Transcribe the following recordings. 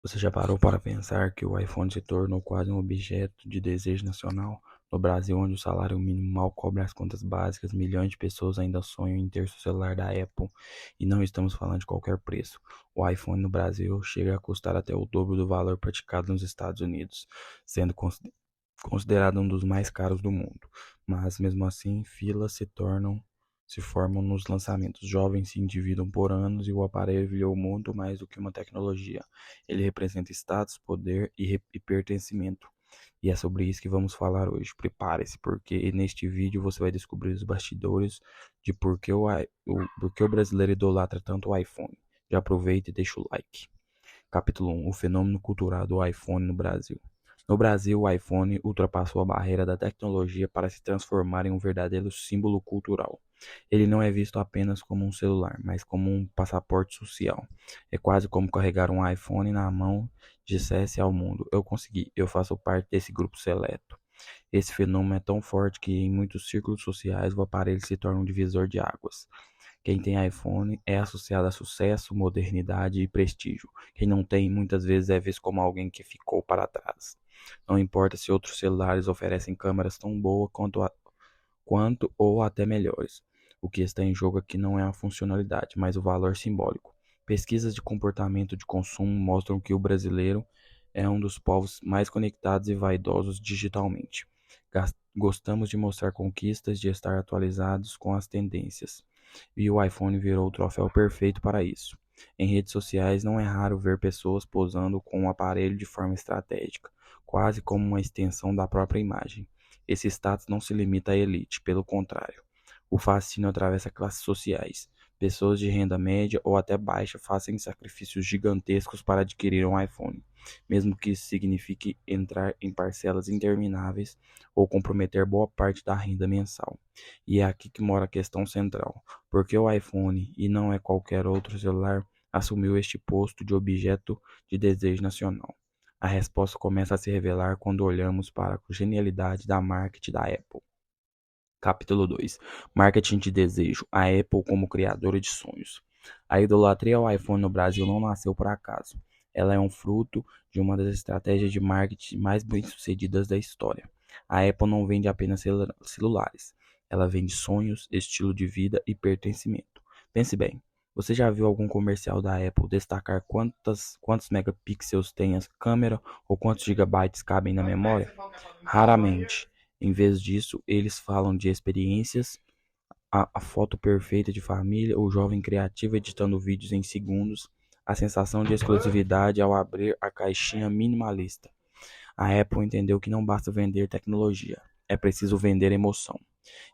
Você já parou para pensar que o iPhone se tornou quase um objeto de desejo nacional? No Brasil, onde o salário mínimo mal cobre as contas básicas, milhões de pessoas ainda sonham em ter seu celular da Apple e não estamos falando de qualquer preço. O iPhone no Brasil chega a custar até o dobro do valor praticado nos Estados Unidos, sendo considerado um dos mais caros do mundo. Mas mesmo assim, filas se formam nos lançamentos. Jovens se endividam por anos e o aparelho virou muito mais do que uma tecnologia. Ele representa status, poder e pertencimento. E é sobre isso que vamos falar hoje. Prepare-se, porque neste vídeo você vai descobrir os bastidores de por que o brasileiro idolatra tanto o iPhone. Já aproveita e deixa o like. Capítulo 1: O fenômeno cultural do iPhone no Brasil. No Brasil, o iPhone ultrapassou a barreira da tecnologia para se transformar em um verdadeiro símbolo cultural. Ele não é visto apenas como um celular, mas como um passaporte social. É quase como carregar um iPhone na mão dissesse ao mundo: eu consegui, eu faço parte desse grupo seleto. Esse fenômeno é tão forte que, em muitos círculos sociais, o aparelho se torna um divisor de águas. Quem tem iPhone é associado a sucesso, modernidade e prestígio. Quem não tem, muitas vezes é visto como alguém que ficou para trás. Não importa se outros celulares oferecem câmeras tão boas quanto ou até melhores. O que está em jogo aqui não é a funcionalidade, mas o valor simbólico. Pesquisas de comportamento de consumo mostram que o brasileiro é um dos povos mais conectados e vaidosos digitalmente. Gostamos de mostrar conquistas, de estar atualizados com as tendências. E o iPhone virou o troféu perfeito para isso. Em redes sociais não é raro ver pessoas posando com o aparelho de forma estratégica, quase como uma extensão da própria imagem. Esse status não se limita à elite, pelo contrário. O fascínio atravessa classes sociais. Pessoas de renda média ou até baixa fazem sacrifícios gigantescos para adquirir um iPhone, mesmo que isso signifique entrar em parcelas intermináveis ou comprometer boa parte da renda mensal. E é aqui que mora a questão central: por que o iPhone, e não é qualquer outro celular, assumiu este posto de objeto de desejo nacional? A resposta começa a se revelar quando olhamos para a genialidade da marketing da Apple. Capítulo 2: Marketing de desejo. A Apple como criadora de sonhos. A idolatria ao iPhone no Brasil não nasceu por acaso. Ela é um fruto de uma das estratégias de marketing mais bem-sucedidas da história. A Apple não vende apenas celulares. Ela vende sonhos, estilo de vida e pertencimento. Pense bem, você já viu algum comercial da Apple destacar quantos megapixels tem a câmera ou quantos gigabytes cabem na memória? Raramente. Em vez disso, eles falam de experiências, a foto perfeita de família, o jovem criativo editando vídeos em segundos, a sensação de exclusividade ao abrir a caixinha minimalista. A Apple entendeu que não basta vender tecnologia, é preciso vender emoção.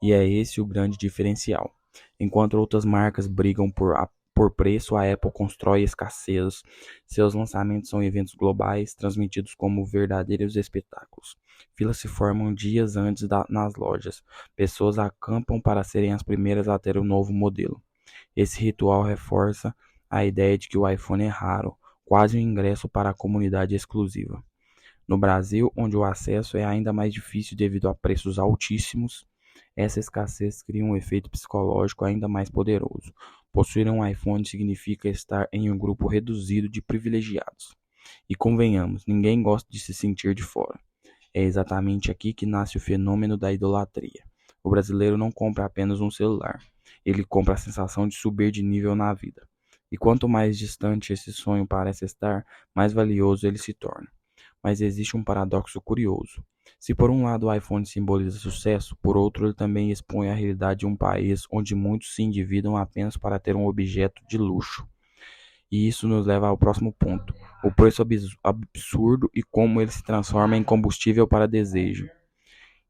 E é esse o grande diferencial. Enquanto outras marcas brigam por preço, a Apple constrói escassez. Seus lançamentos são eventos globais, transmitidos como verdadeiros espetáculos. Filas se formam dias antes nas lojas. Pessoas acampam para serem as primeiras a ter o novo modelo. Esse ritual reforça a ideia de que o iPhone é raro, quase um ingresso para a comunidade exclusiva. No Brasil, onde o acesso é ainda mais difícil devido a preços altíssimos, essa escassez cria um efeito psicológico ainda mais poderoso. Possuir um iPhone significa estar em um grupo reduzido de privilegiados. E convenhamos, ninguém gosta de se sentir de fora. É exatamente aqui que nasce o fenômeno da idolatria. O brasileiro não compra apenas um celular, ele compra a sensação de subir de nível na vida. E quanto mais distante esse sonho parece estar, mais valioso ele se torna. Mas existe um paradoxo curioso. Se por um lado o iPhone simboliza sucesso, por outro ele também expõe a realidade de um país onde muitos se endividam apenas para ter um objeto de luxo. E isso nos leva ao próximo ponto: o preço absurdo e como ele se transforma em combustível para desejo.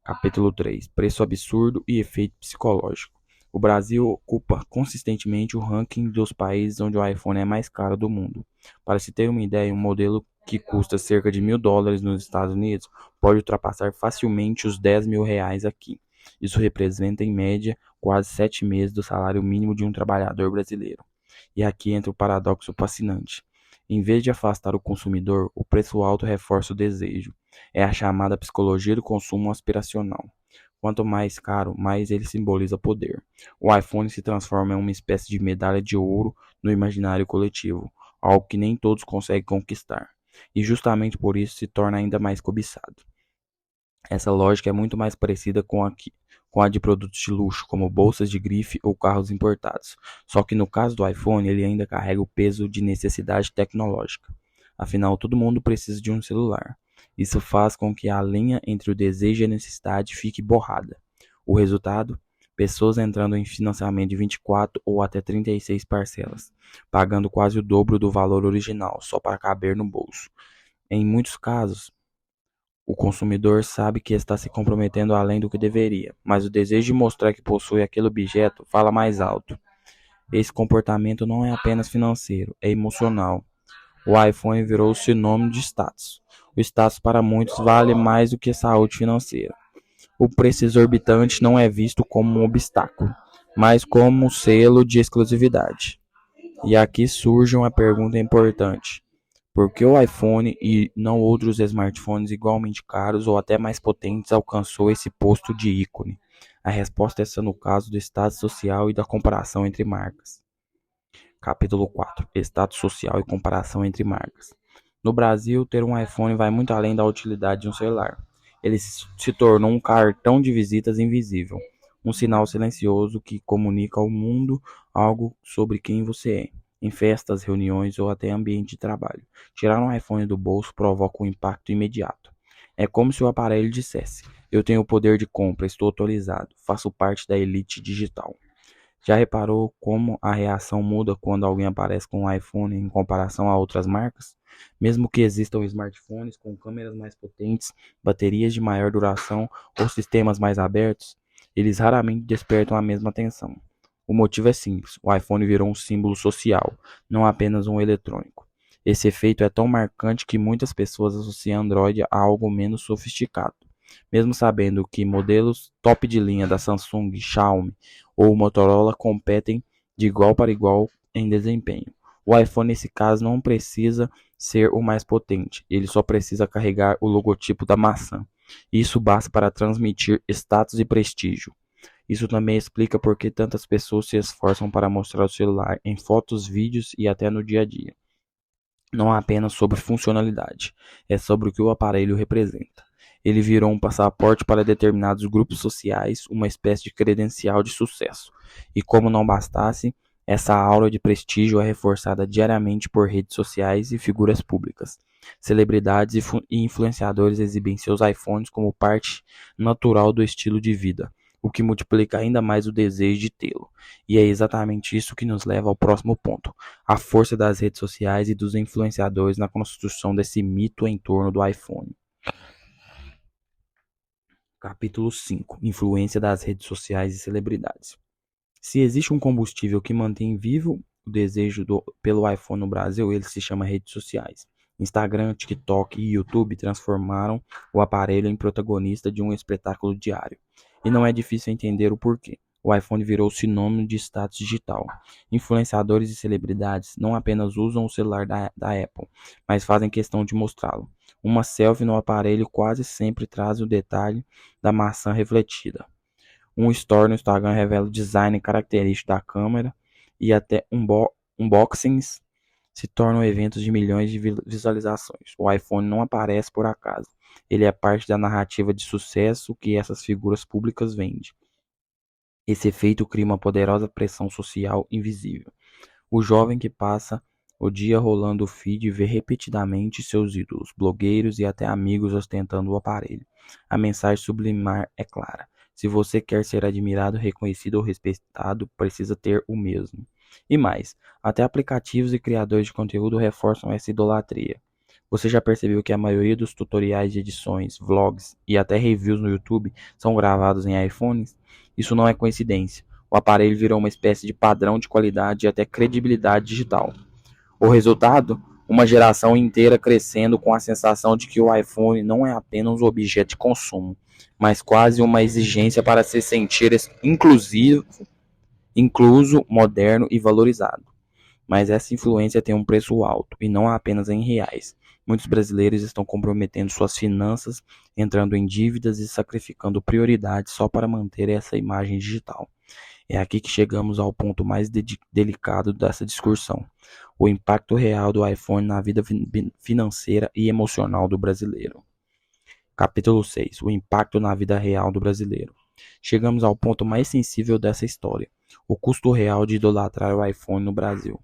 Capítulo 3: Preço absurdo e efeito psicológico. O Brasil ocupa consistentemente o ranking dos países onde o iPhone é mais caro do mundo. Para se ter uma ideia, um modelo que custa cerca de $1.000 nos Estados Unidos pode ultrapassar facilmente os R$ 10.000 aqui. Isso representa, em média, quase 7 meses do salário mínimo de um trabalhador brasileiro. E aqui entra o paradoxo fascinante. Em vez de afastar o consumidor, o preço alto reforça o desejo. É a chamada psicologia do consumo aspiracional. Quanto mais caro, mais ele simboliza poder. O iPhone se transforma em uma espécie de medalha de ouro no imaginário coletivo, algo que nem todos conseguem conquistar. e justamente por isso se torna ainda mais cobiçado. Essa lógica é muito mais parecida com a de produtos de luxo, como bolsas de grife ou carros importados. Só que no caso do iPhone, ele ainda carrega o peso de necessidade tecnológica. Afinal, todo mundo precisa de um celular. Isso faz com que a linha entre o desejo e a necessidade fique borrada. O resultado? Pessoas entrando em financiamento de 24 ou até 36 parcelas, pagando quase o dobro do valor original só para caber no bolso. Em muitos casos, o consumidor sabe que está se comprometendo além do que deveria, mas o desejo de mostrar que possui aquele objeto fala mais alto. Esse comportamento não é apenas financeiro, é emocional. O iPhone virou sinônimo de status. O status para muitos vale mais do que a saúde financeira. O preço exorbitante não é visto como um obstáculo, mas como um selo de exclusividade. E aqui surge uma pergunta importante: por que o iPhone e não outros smartphones igualmente caros ou até mais potentes alcançou esse posto de ícone? A resposta está no caso do status social e da comparação entre marcas. Capítulo 4: Status social e comparação entre marcas. No Brasil, ter um iPhone vai muito além da utilidade de um celular. Ele se tornou um cartão de visitas invisível, um sinal silencioso que comunica ao mundo algo sobre quem você é, em festas, reuniões ou até ambiente de trabalho. Tirar um iPhone do bolso provoca um impacto imediato. É como se o aparelho dissesse: eu tenho poder de compra, estou atualizado, faço parte da elite digital. Já reparou como a reação muda quando alguém aparece com um iPhone em comparação a outras marcas? Mesmo que existam smartphones com câmeras mais potentes, baterias de maior duração ou sistemas mais abertos, eles raramente despertam a mesma atenção. O motivo é simples: o iPhone virou um símbolo social, não apenas um eletrônico. Esse efeito é tão marcante que muitas pessoas associam Android a algo menos sofisticado, mesmo sabendo que modelos top de linha da Samsung, Xiaomi ou Motorola competem de igual para igual em desempenho. O iPhone, nesse caso, não precisa ser o mais potente, ele só precisa carregar o logotipo da maçã. Isso basta para transmitir status e prestígio. Isso também explica por que tantas pessoas se esforçam para mostrar o celular em fotos, vídeos e até no dia a dia. Não é apenas sobre funcionalidade, é sobre o que o aparelho representa. Ele virou um passaporte para determinados grupos sociais, uma espécie de credencial de sucesso. E como não bastasse, essa aura de prestígio é reforçada diariamente por redes sociais e figuras públicas. Celebridades e influenciadores exibem seus iPhones como parte natural do estilo de vida, o que multiplica ainda mais o desejo de tê-lo. E é exatamente isso que nos leva ao próximo ponto: a força das redes sociais e dos influenciadores na construção desse mito em torno do iPhone. Capítulo 5: Influência das redes sociais e celebridades. Se existe um combustível que mantém vivo o desejo pelo iPhone no Brasil, ele se chama redes sociais. Instagram, TikTok e YouTube transformaram o aparelho em protagonista de um espetáculo diário. E não é difícil entender o porquê. O iPhone virou sinônimo de status digital. Influenciadores e celebridades não apenas usam o celular da Apple, mas fazem questão de mostrá-lo. Uma selfie no aparelho quase sempre traz o detalhe da maçã refletida. Um story no Instagram revela o design característico da câmera e até unboxings se tornam eventos de milhões de visualizações. O iPhone não aparece por acaso. Ele é parte da narrativa de sucesso que essas figuras públicas vendem. Esse efeito cria uma poderosa pressão social invisível. O jovem que passa o dia rolando o feed vê repetidamente seus ídolos, blogueiros e até amigos ostentando o aparelho. A mensagem subliminar é clara: se você quer ser admirado, reconhecido ou respeitado, precisa ter o mesmo. E mais, até aplicativos e criadores de conteúdo reforçam essa idolatria. Você já percebeu que a maioria dos tutoriais de edições, vlogs e até reviews no YouTube são gravados em iPhones? Isso não é coincidência. O aparelho virou uma espécie de padrão de qualidade e até credibilidade digital. O resultado? Uma geração inteira crescendo com a sensação de que o iPhone não é apenas um objeto de consumo, mas quase uma exigência para se sentir inclusivo, incluso, moderno e valorizado. Mas essa influência tem um preço alto, e não apenas em reais. Muitos brasileiros estão comprometendo suas finanças, entrando em dívidas e sacrificando prioridades só para manter essa imagem digital. É aqui que chegamos ao ponto mais delicado dessa discussão: o impacto real do iPhone na vida financeira e emocional do brasileiro. Capítulo 6: o impacto na vida real do brasileiro. Chegamos ao ponto mais sensível dessa história: o custo real de idolatrar o iPhone no Brasil.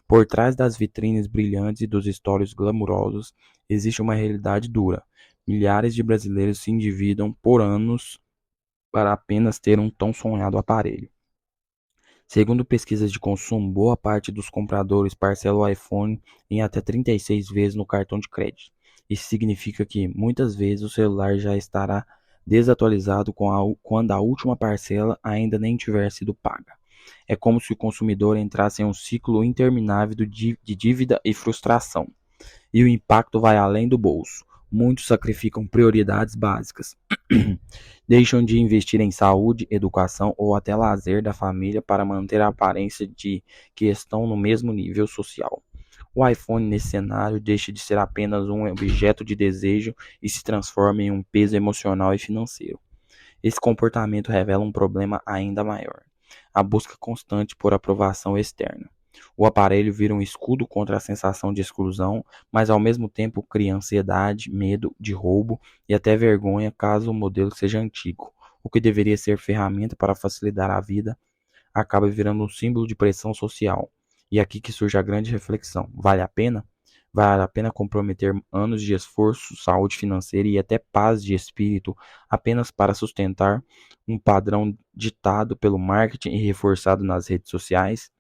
Por trás das vitrines brilhantes e dos stories glamurosos, existe uma realidade dura. Milhares de brasileiros se endividam por anos para apenas ter um tão sonhado aparelho. Segundo pesquisas de consumo, boa parte dos compradores parcela o iPhone em até 36 vezes no cartão de crédito. Isso significa que, muitas vezes, o celular já estará desatualizado quando a última parcela ainda nem tiver sido paga. É como se o consumidor entrasse em um ciclo interminável de dívida e frustração. E o impacto vai além do bolso. Muitos sacrificam prioridades básicas. Deixam de investir em saúde, educação ou até lazer da família para manter a aparência de que estão no mesmo nível social. O iPhone, nesse cenário, deixa de ser apenas um objeto de desejo e se transforma em um peso emocional e financeiro. Esse comportamento revela um problema ainda maior: a busca constante por aprovação externa. O aparelho vira um escudo contra a sensação de exclusão, mas ao mesmo tempo cria ansiedade, medo de roubo e até vergonha caso o modelo seja antigo. O que deveria ser ferramenta para facilitar a vida acaba virando um símbolo de pressão social. E aqui que surge a grande reflexão: vale a pena? Vale a pena comprometer anos de esforço, saúde financeira e até paz de espírito apenas para sustentar um padrão ditado pelo marketing e reforçado nas redes sociais?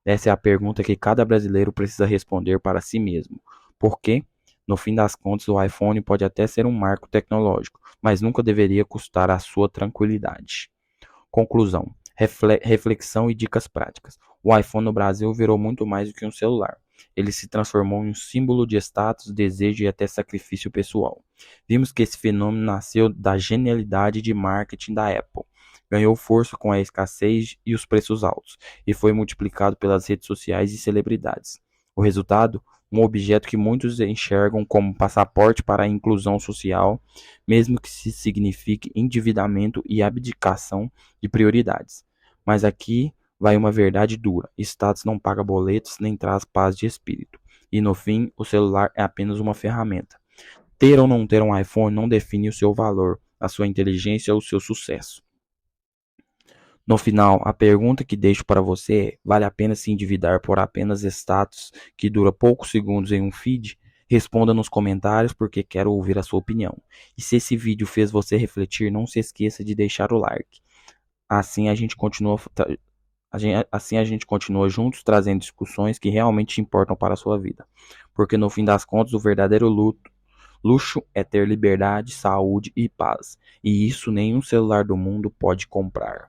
Essa é a pergunta que cada brasileiro precisa responder para si mesmo. Porque, no fim das contas, o iPhone pode até ser um marco tecnológico, mas nunca deveria custar a sua tranquilidade. Conclusão: reflexão e dicas práticas. O iPhone no Brasil virou muito mais do que um celular. Ele se transformou em um símbolo de status, desejo e até sacrifício pessoal. Vimos que esse fenômeno nasceu da genialidade de marketing da Apple, ganhou força com a escassez e os preços altos, e foi multiplicado pelas redes sociais e celebridades. O resultado? Um objeto que muitos enxergam como passaporte para a inclusão social, mesmo que se signifique endividamento e abdicação de prioridades. Mas aqui vai uma verdade dura: status não paga boletos nem traz paz de espírito. E no fim, o celular é apenas uma ferramenta. Ter ou não ter um iPhone não define o seu valor, a sua inteligência ou o seu sucesso. No final, a pergunta que deixo para você é: vale a pena se endividar por apenas status que dura poucos segundos em um feed? Responda nos comentários porque quero ouvir a sua opinião. E se esse vídeo fez você refletir, não se esqueça de deixar o like. Assim a gente continua, assim a gente continua juntos trazendo discussões que realmente importam para a sua vida. Porque no fim das contas, o verdadeiro luxo é ter liberdade, saúde e paz. E isso nenhum celular do mundo pode comprar.